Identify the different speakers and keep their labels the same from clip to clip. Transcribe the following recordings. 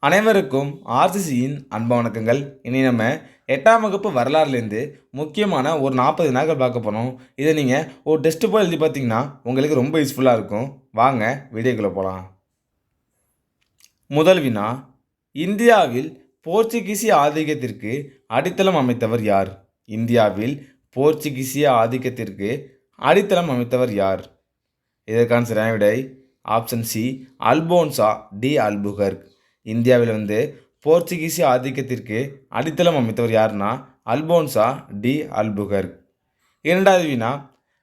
Speaker 1: அனைவருக்கும் ஆர்சிசியின் அன்பு வணக்கங்கள். இனி நம்ம 8ஆம் வகுப்பு வரலாறுலேருந்து முக்கியமான ஒரு 40 வினாக்கள் பார்க்க போகிறோம். இதை நீங்கள் ஒரு டெஸ்ட் போல் எழுதி பார்த்தீங்கன்னா உங்களுக்கு ரொம்ப யூஸ்ஃபுல்லாக இருக்கும். வாங்க வீடியோக்குள்ளே போகலாம். முதல் வினா, இந்தியாவில் போர்ச்சுகீசிய ஆதிக்கத்திற்கு அடித்தளம் அமைத்தவர் யார்? இந்தியாவில் போர்ச்சுகீசிய ஆதிக்கத்திற்கு அடித்தளம் அமைத்தவர் யார்? இதற்கான சரியான விடை option C, Alphonso de Albuquerque. இந்தியாவில் போர்ச்சுகீசிய ஆதிக்கத்திற்கு அடித்தளம் அமைத்தவர் யாருன்னா அல்போன்சா டி அல்புகர்க். இரண்டாவது வினா,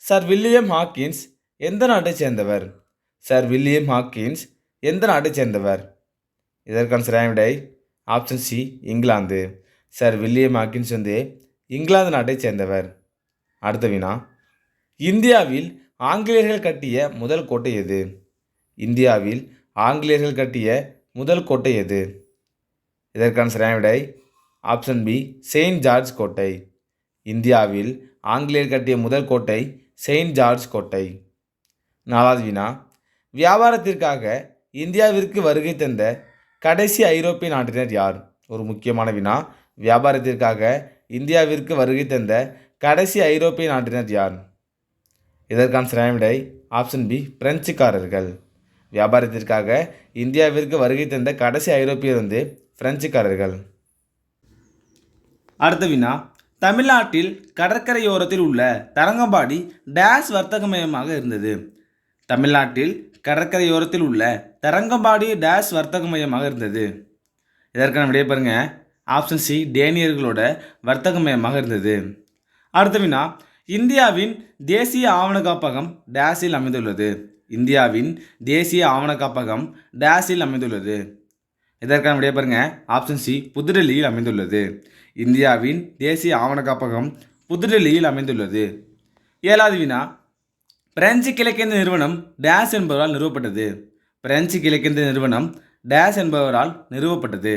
Speaker 1: சர் வில்லியம் ஹாக்கின்ஸ் எந்த நாட்டைச் சேர்ந்தவர்? சர் வில்லியம் ஹாக்கின்ஸ் எந்த நாட்டைச் சேர்ந்தவர்? இதற்கான சரியான விடை option C, England. Sir William Hawkins England நாட்டைச் சேர்ந்தவர். அடுத்த வினா, இந்தியாவில் ஆங்கிலேயர்கள் கட்டிய முதல் கோட்டை எது? இந்தியாவில் ஆங்கிலேயர்கள் கட்டிய முதல் கோட்டை எது? இதற்கான சரியான விடை ஆப்ஷன் பி, செயின்ட் ஜார்ஜ் கோட்டை. இந்தியாவில் ஆங்கிலேயர் கட்டிய முதல் கோட்டை செயின்ட் ஜார்ஜ் கோட்டை. நாலாவது வினா, வியாபாரத்திற்காக இந்தியாவிற்கு வருகை தந்த கடைசி ஐரோப்பிய நாட்டினர் யார்? ஒரு முக்கியமான வினா. வியாபாரத்திற்காக இந்தியாவிற்கு வருகை தந்த கடைசி ஐரோப்பிய நாட்டினர் யார்? இதற்கான சரியான விடை ஆப்ஷன் பி, பிரெஞ்சுக்காரர்கள். வியாபாரத்திற்காக இந்தியாவிற்கு வருகை தந்த கடைசி ஐரோப்பியர் பிரெஞ்சுக்காரர்கள். அடுத்த வினா, தமிழ்நாட்டில் கடற்கரையோரத்தில் உள்ள தரங்கம்பாடி டேஸ் வர்த்தக மையமாக இருந்தது. தமிழ்நாட்டில் கடற்கரையோரத்தில் உள்ள தரங்கம்பாடி டேஸ் வர்த்தக மையமாக இருந்தது. இதற்கான விடைய பாருங்க ஆப்ஷன் சி, டேனியர்களோட வர்த்தக மையமாக இருந்தது. அடுத்த வினா, இந்தியாவின் தேசிய ஆவண காப்பகம் டேஸில் அமைந்துள்ளது. இந்தியாவின் தேசிய ஆவண காப்பகம் டேஸில் அமைந்துள்ளது. இதற்கான விடைய பாருங்க ஆப்ஷன் சி, புதுடெல்லியில் அமைந்துள்ளது. இந்தியாவின் தேசிய ஆவண காப்பகம் புதுடெல்லியில் அமைந்துள்ளது. ஏழாவது வினா, பிரெஞ்சு கிழக்கிந்திய நிறுவனம் டேஸ் என்பவரால் நிறுவப்பட்டது. பிரெஞ்சு கிழக்கிந்திய நிறுவனம் டேஸ் என்பவரால் நிறுவப்பட்டது.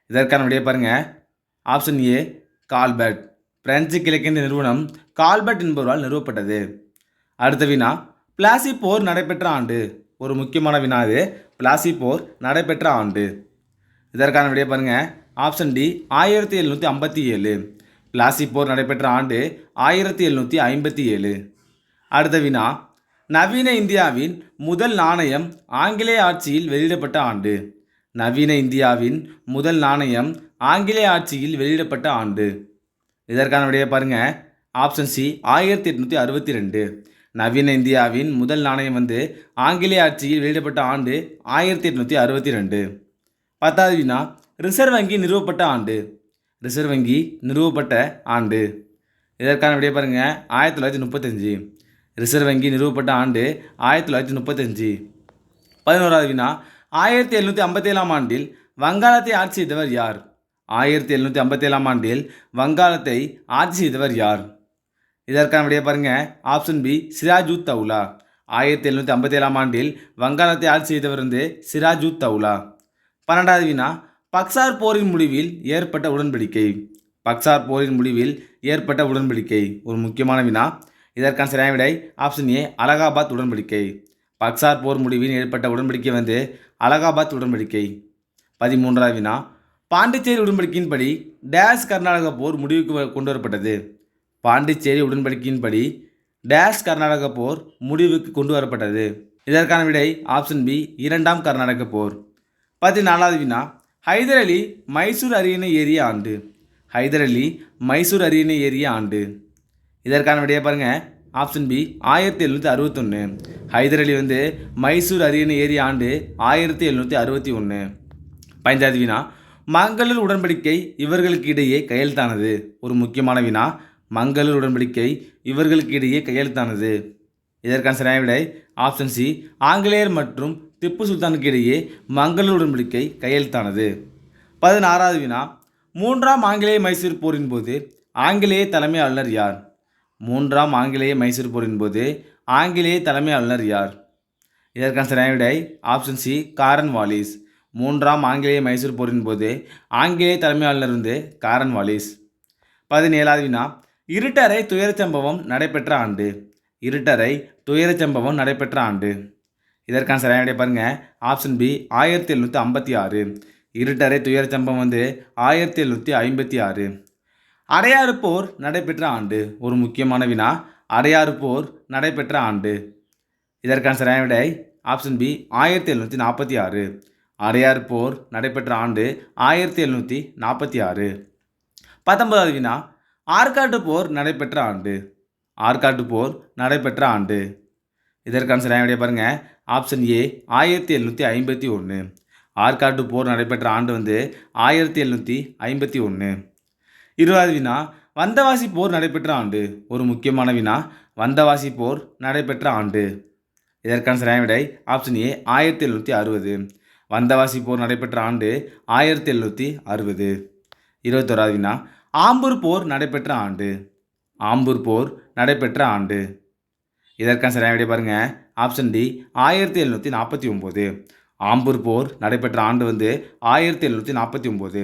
Speaker 1: இதற்கான விடைய பாருங்க ஆப்ஷன் ஏ, கால்பர்ட். பிரெஞ்சு கிழக்கிந்திய நிறுவனம் கால்பர்ட் என்பவரால் நிறுவப்பட்டது. அடுத்த வினா, பிளாசி போர் நடைபெற்ற ஆண்டு. ஒரு முக்கியமான வினா இது. பிளாசி போர் நடைபெற்ற ஆண்டு. இதற்கான விடைய பாருங்க ஆப்ஷன் டி, 1757. பிளாசி போர் நடைபெற்ற ஆண்டு 1757. அடுத்த வினா, நவீன இந்தியாவின் முதல் நாணயம் ஆங்கிலேய ஆட்சியில் வெளியிடப்பட்ட ஆண்டு. நவீன இந்தியாவின் முதல் நாணயம் ஆங்கிலேய ஆட்சியில் வெளியிடப்பட்ட ஆண்டு. இதற்கான விடைய பாருங்க ஆப்ஷன் சி, 1862. நவீன இந்தியாவின் முதல் நாணயம் ஆங்கிலேய ஆட்சியில் வெளியிடப்பட்ட ஆண்டு 1862. 10வது வினா, ரிசர்வ் வங்கி நிறுவப்பட்ட ஆண்டு. ரிசர்வ் வங்கி நிறுவப்பட்ட ஆண்டு. இதற்கான விடைய பாருங்க 1935. ரிசர்வ் வங்கி நிறுவப்பட்ட ஆண்டு 1935. 11வது வினா, 1757ஆம் ஆண்டில் வங்காளத்தை ஆட்சி செய்தவர் யார்? 1757ஆம் ஆண்டில் வங்காளத்தை ஆட்சி செய்தவர் யார்? இதற்கான விடைய பாருங்க ஆப்ஷன் பி, சிராஜுத் தௌலா. 1757ஆம் ஆண்டில் வங்காளத்தை ஆட்சி செய்தவர் சிராஜுத் தௌலா. 12வது வினா, பக்சார் போரின் முடிவில் ஏற்பட்ட உடன்படிக்கை. பக்சார் போரின் முடிவில் ஏற்பட்ட உடன்படிக்கை ஒரு முக்கியமான வினா. இதற்கான சரியான விடை ஆப்ஷன் ஏ, அலகாபாத் உடன்படிக்கை. பக்சார் போர் முடிவில் ஏற்பட்ட உடன்படிக்கை அலகாபாத் உடன்படிக்கை. 13வது வினா, பாண்டிச்சேரி உடன்படிக்கையின்படி டேஸ் கர்நாடக போர் முடிவுக்கு கொண்டு வரப்பட்டது. பாண்டிச்சேரி உடன்படிக்கையின்படி டேஸ் கர்நாடக போர் முடிவுக்கு கொண்டு வரப்பட்டது. இதற்கான விடை ஆப்ஷன் பி, 2ஆம் கர்நாடக போர். 14வது வினா, ஹைதர் அலி மைசூர் அரியணை ஏறிய ஆண்டு. ஹைதர் அலி மைசூர் அரியணை ஏறிய ஆண்டு. இதற்கான விடைய பாருங்க ஆப்ஷன் பி, 1761. ஹைதர் அலி மைசூர் அரியணை ஏறிய ஆண்டு 1761. 15வது வினா, மங்களூர் உடன்படிக்கை இவர்களுக்கு இடையே கையெழுத்தானது. ஒரு முக்கியமான வினா. மங்களூர் உடன்படிக்கை இவர்களுக்கு இடையே கையெழுத்தானது. இதற்கான சரியான விடை ஆப்ஷன் சி, ஆங்கிலேயர் மற்றும் திப்பு சுல்தானுக்கு இடையே மங்களூர் உடன்படிக்கை கையெழுத்தானது. 16வது வினா, 3ஆம் ஆங்கிலேய மைசூர் போரின் போது ஆங்கிலேய தலைமை ஆளுநர் யார்? 3ஆம் ஆங்கிலேய மைசூர் போரின் போது ஆங்கிலேய தலைமை ஆளுநர் யார்? இதற்கான சரியான விடை ஆப்ஷன் சி, காரன் வாலிஸ். 3ஆம் ஆங்கிலேய மைசூர் போரின் போது ஆங்கிலேய தலைமை ஆளுநர் காரன் வாலிஸ். 17வது வினா, இருட்டறை துயரச் சம்பவம் நடைபெற்ற ஆண்டு. இருட்டறை துயரச் சம்பவம் நடைபெற்ற ஆண்டு. இதற்கான சரியான விடை பாருங்க ஆப்ஷன் பி, 1756. இருட்டறை துயர சம்பவம் 1756. அடையாறு போர் நடைபெற்ற ஆண்டு. ஒரு முக்கியமான வினா. அடையாறு போர் நடைபெற்ற ஆண்டு. இதற்கான சரியான விடை ஆப்ஷன் பி 1746. அடையாறு போர் நடைபெற்ற ஆண்டு 1746. 19வது வினா. ஆற்காட்டு போர் நடைபெற்ற ஆண்டு. ஆற்காட்டு போர் நடைபெற்ற ஆண்டு. இதற்கான சரியான விடையை பாருங்க. ஆப்ஷன் ஏ 1751. ஆற்காட்டு போர் நடைபெற்ற ஆண்டு 1751. 20வது வினா. வந்தவாசி போர் நடைபெற்ற ஆண்டு. ஒரு முக்கியமான வினா. வந்தவாசி போர் நடைபெற்ற ஆண்டு. இதற்கான சரியான விடை ஆப்ஷன் ஏ 1760. வந்தவாசி போர் நடைபெற்ற ஆண்டு 1760. 21வது வினா. ஆம்பூர் போர் நடைபெற்ற ஆண்டு. ஆம்பூர் போர் நடைபெற்ற ஆண்டு. இதற்கான சரியான விடை பாருங்க. Option D 1749. ஆம்பூர் போர் நடைபெற்ற ஆண்டு 1749.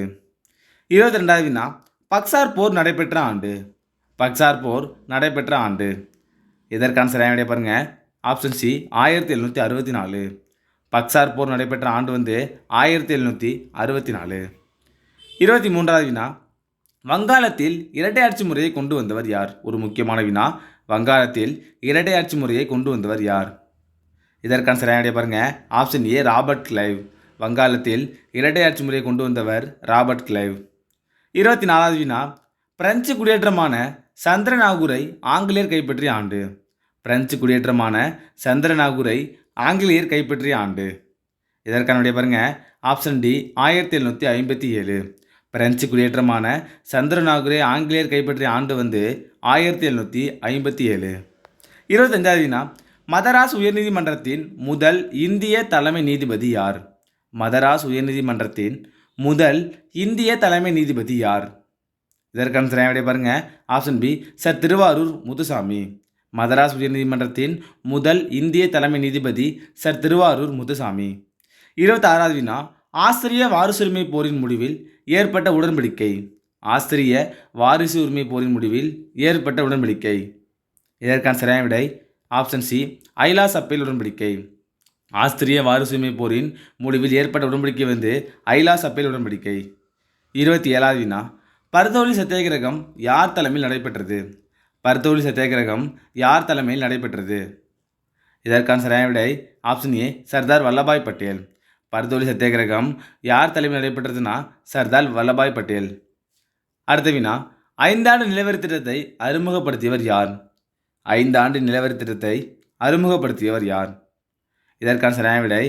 Speaker 1: 22வது வினா. பக்சார் போர் நடைபெற்ற ஆண்டு. பக்சார் போர் நடைபெற்ற ஆண்டு. இதற்கான சரியான விடை பாருங்க. Option C 1764. பக்சார் போர் நடைபெற்ற ஆண்டு 1764. 23வது வினா. வங்காளத்தில் இரட்டையாட்சி முறையை கொண்டு வந்தவர் யார்? ஒரு முக்கியமான வினா. வங்காளத்தில் இரட்டையாட்சி முறையை கொண்டு வந்தவர் யார்? இதற்கான சரியான விடை பாருங்க. ஆப்ஷன் ஏ ராபர்ட் கிளைவ். வங்காளத்தில் இரட்டையாட்சி முறையை கொண்டு வந்தவர் ராபர்ட் கிளைவ். 24வது வினா. பிரெஞ்சு குடியேற்றமான சந்திரநாகூரை ஆங்கிலேயர் கைப்பற்றிய ஆண்டு. பிரெஞ்சு குடியேற்றமான சந்திரநாகூரை ஆங்கிலேயர் கைப்பற்றிய ஆண்டு. இதற்கான விடை பாருங்க. Option D 1757. பிரெஞ்சு குடியேற்றமான சந்திரநாகூரை ஆங்கிலேயர் கைப்பற்றிய ஆண்டு 1757. 25வது வினா. மதராஸ் உயர்நீதிமன்றத்தின் முதல் இந்திய தலைமை நீதிபதி யார்? மதராஸ் உயர்நீதிமன்றத்தின் முதல் இந்திய தலைமை நீதிபதி யார்? இதற்கான சரியான விடை பாருங்க. Option B sir Thiruvarur Muthuswamy. Madras உயர்நீதிமன்றத்தின் முதல் இந்திய தலைமை நீதிபதி சர் திருவாரூர் முத்துசாமி. 26வது வினா. ஆஸ்திரிய வாரிசுரிமை போரின் முடிவில் ஏற்பட்ட உடன்படிக்கை. ஆஸ்திரிய வாரிசு உரிமை போரின் முடிவில் ஏற்பட்ட உடன்படிக்கை. இதற்கான சரியான விடை ஆப்ஷன் சி ஐலாஸ் அப்பேல் உடன்படிக்கை. ஆஸ்திரிய வாரிசுரிமை போரின் முடிவில் ஏற்பட்ட உடன்படிக்கை ஐலாஸ் அப்பேல் உடன்படிக்கை. 27வது வினா. பர்தௌலி சத்தியாகிரகம் யார் தலைமையில் நடைபெற்றது? பர்தௌலி சத்தியாகிரகம் யார் தலைமையில் நடைபெற்றது? இதற்கான சரியான விடை ஆப்ஷன் ஏ சர்தார் வல்லபாய் பட்டேல். பர்தௌலி சத்தியாகிரகம் யார் தலைமையில் நடைபெற்றதுன்னா சர்தார் வல்லபாய் பட்டேல். அடுத்த வினா. 5 ஆண்டு நிலவரி திட்டத்தை அறிமுகப்படுத்தியவர் யார்? 5 ஆண்டு நிலவரி திட்டத்தை அறிமுகப்படுத்தியவர் யார்? இதற்கான சரியான விடை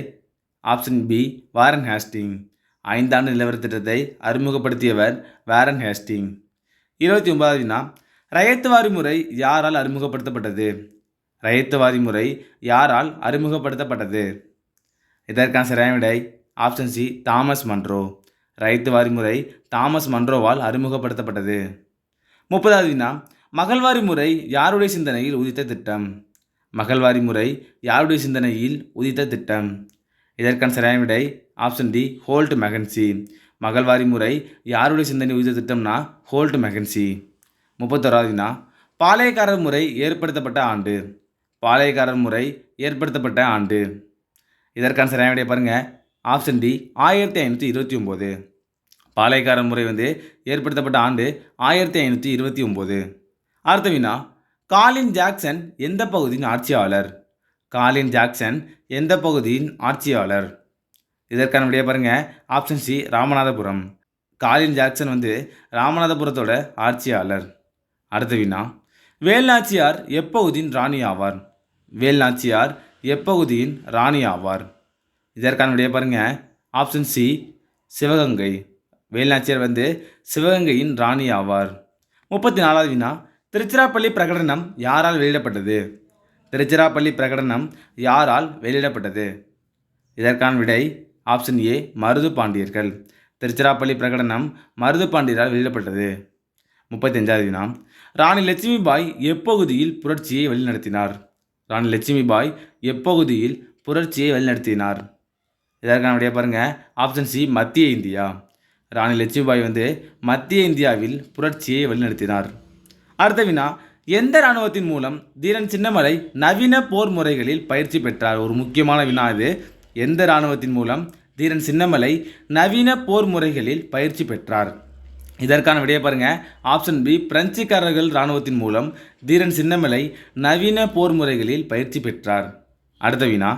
Speaker 1: ஆப்ஷன் பி வாரன் ஹேஸ்டிங். 5 ஆண்டு நிலவரி திட்டத்தை அறிமுகப்படுத்தியவர் வாரன் ஹேஸ்டிங். 29வது வினா. ரயத்து வாரி முறை யாரால் அறிமுகப்படுத்தப்பட்டது? ரயத்து வாரி முறை யாரால் அறிமுகப்படுத்தப்பட்டது? இதற்கான சரியான விடை ஆப்ஷன் சி தாமஸ் மன்றோ. ரயத்து வாரி முறை தாமஸ் மன்றோவால் அறிமுகப்படுத்தப்பட்டது. 30வது வினா. மகள்வாரி முறை யாருடைய சிந்தனையில் உதித்த திட்டம்? மகள்வாரி முறை யாருடைய சிந்தனையில் உதித்த திட்டம்? இதற்கான சரியான விடை ஆப்ஷன் டி ஹோல்ட் மெகன்சி. மகள்வாரி முறை யாருடைய சிந்தனை உதித்த திட்டம்னா ஹோல்ட் மெகன்சி. 31வது வினா. பாளையக்காரர் முறை ஏற்படுத்தப்பட்ட ஆண்டு. பாளையக்காரர் முறை ஏற்படுத்தப்பட்ட ஆண்டு. இதற்கான சரியான விடை பாருங்க. Option D 1529. பாளையக்காரர் முறை ஏற்படுத்தப்பட்ட ஆண்டு 1529. அடுத்த வினா. காலின் ஜாக்சன் எந்த பகுதியின் ஆட்சியாளர்? காலின் ஜாக்சன் எந்த பகுதியின் ஆட்சியாளர்? இதற்கான விடையை பாருங்க. Option C Ramanathapuram. Colin Jackson ராமநாதபுரத்தோட ஆட்சியாளர். அடுத்த வினா. வேல்நாச்சியார் எப்பகுதியின் ராணி ஆவார்? வேல்நாச்சியார் எப்பகுதியின் ராணி ஆவார்? இதற்கான விடையை பாருங்க. Option C Sivaganga. வேல்நாச்சியார் சிவகங்கையின் ராணி ஆவார். 34வது வினா. திருச்சிராப்பள்ளி பிரகடனம் யாரால் வெளியிடப்பட்டது? திருச்சிராப்பள்ளி பிரகடனம் யாரால் வெளியிடப்பட்டது? இதற்கான விடை ஆப்ஷன் ஏ மருது பாண்டியர்கள். திருச்சிராப்பள்ளி பிரகடனம் மருது பாண்டியரால் வெளியிடப்பட்டது. 35வது வினா. ராணி லட்சுமிபாய் எப்பகுதியில் புரட்சியை வழிநடத்தினார்? ராணி லட்சுமிபாய் எப்பகுதியில் புரட்சியை வழிநடத்தினார்? இதற்கான விடையை பாருங்க. ஆப்ஷன் சி மத்திய இந்தியா. ராணி லட்சுமிபாய் மத்திய இந்தியாவில் புரட்சியை வழிநடத்தினார். அடுத்த வினா. எந்த இராணுவத்தின் மூலம் தீரன் சின்னமலை நவீன போர் முறைகளில் பயிற்சி பெற்றார்? ஒரு முக்கியமான வினா இது. எந்த இராணுவத்தின் மூலம் தீரன் சின்னமலை நவீன போர் முறைகளில் பயிற்சி பெற்றார்? இதற்கான விடையை பாருங்க. ஆப்ஷன் பி, பிரெஞ்சுக்காரர்கள் இராணுவத்தின் மூலம் தீரன் சின்னமலை நவீன போர் முறைகளில் பயிற்சி பெற்றார். அடுத்த வினா,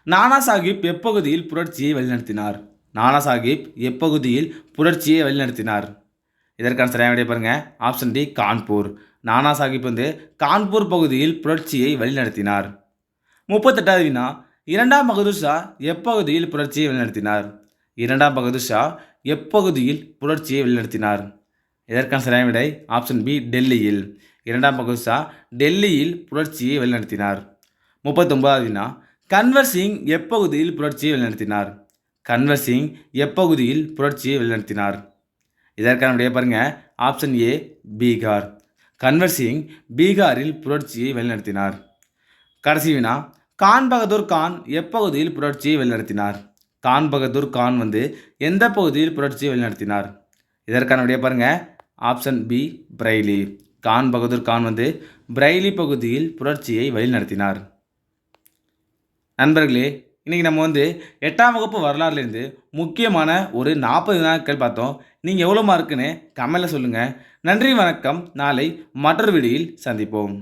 Speaker 1: நானா சாஹிப் எப்பகுதியில் புரட்சியை வழிநடத்தினார்? நானா சாஹிப் எப்பகுதியில் புரட்சியை வழிநடத்தினார்? இதற்கான சரியான விடையை பாருங்க. Option D, Kanpur. நானா சாஹிப் கான்பூர் பகுதியில் புரட்சியை வழிநடத்தினார். 38வது வினா, இரண்டாம் பகதூர் ஷா எப்பகுதியில் புரட்சியை வழிநடத்தினார்? இரண்டாம் பகதூர் ஷா எப்பகுதியில் புரட்சியை வழிநடத்தினார்? இதற்கான சரியான விடை ஆப்ஷன் பி, டெல்லியில். இரண்டாம் பகதூர் ஷா டெல்லியில் புரட்சியை வழிநடத்தினார். 39வது வினா, கன்வர் சிங் எப்பகுதியில் புரட்சியை வழிநடத்தினார்? கன்வர் சிங் எப்பகுதியில் புரட்சியை வழிநடத்தினார்? இதற்கான விடையை பாருங்க. Option A, Bihar. கன்வர் சிங் பீகாரில் புரட்சியை வழிநடத்தினார். கடைசி வினா, கான் பகதூர் கான் எப்பகுதியில் புரட்சியை வழிநடத்தினார்? கான் பகதூர் கான் எந்த பகுதியில் புரட்சியை வழிநடத்தினார்? இதற்கான விடையை பாருங்க. Option B, Bareilly. கான் பகதூர் கான் பிரைலி பகுதியில் புரட்சியை வழிநடத்தினார். நண்பர்களே, இன்றைக்கி நம்ம 8ஆம் வகுப்பு வரலாறுலேருந்து முக்கியமான ஒரு 40 வினாக்கள் பார்த்தோம். நீங்கள் எவ்வளோ மார்க்குன்னு கமெண்ட்டில் சொல்லுங்கள். நன்றி, வணக்கம். நாளை மற்றொரு வீடியோவில் சந்திப்போம்.